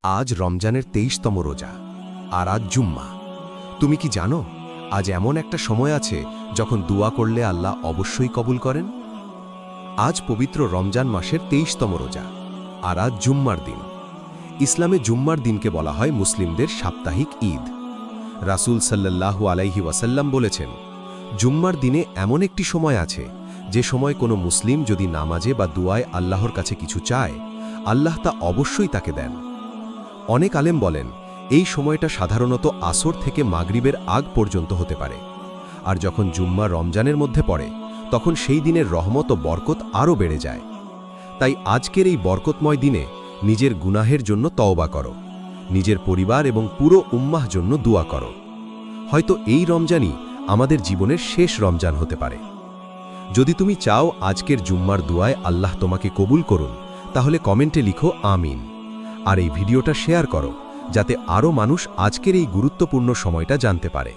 আজ রমজানের ২৩তম রোজা আর আজ জুম্মা। তুমি কি জানো আজ এমন একটা সময় আছে যখন দোয়া করলে আল্লাহ অবশ্যই কবুল করেন? আজ পবিত্র রমজান মাসের ২৩তম রোজা আর আজ জুম্মার দিন। ইসলামে জুম্মার দিনকে বলা হয় মুসলিমদের সাপ্তাহিক ঈদ। রাসূল সাল্লাল্লাহু আলাইহি ওয়াসাল্লাম বলেছেন, জুম্মার দিনে এমন একটি সময় আছে যে সময় কোনো মুসলিম যদি নামাজে বা দুয়ায় আল্লাহর কাছে কিছু চায়, আল্লাহ তা অবশ্যই তাকে দেন। অনেক আলেম বলেন এই সময়টা সাধারণত আসর থেকে মাগরিবের আগ পর্যন্ত হতে পারে, আর যখন জুম্মা রমজানের মধ্যে পড়ে তখন সেই দিনের রহমত ও বরকত আরও বেড়ে যায়। তাই আজকের এই বরকতময় দিনে নিজের গুনাহের জন্য তওবা করো, নিজের পরিবার এবং পুরো উম্মাহ জন্য দোয়া করো। হয়তো এই রমজানই আমাদের জীবনের শেষ রমজান হতে পারে। যদি তুমি চাও আজকের জুম্মার দোয়ায় আল্লাহ তোমাকে কবুল করুন, তাহলে কমেন্টে লিখো আমিন। আর এই ভিডিওটা শেয়ার করো যাতে আরও মানুষ আজকের এই গুরুত্বপূর্ণ সময়টা জানতে পারে।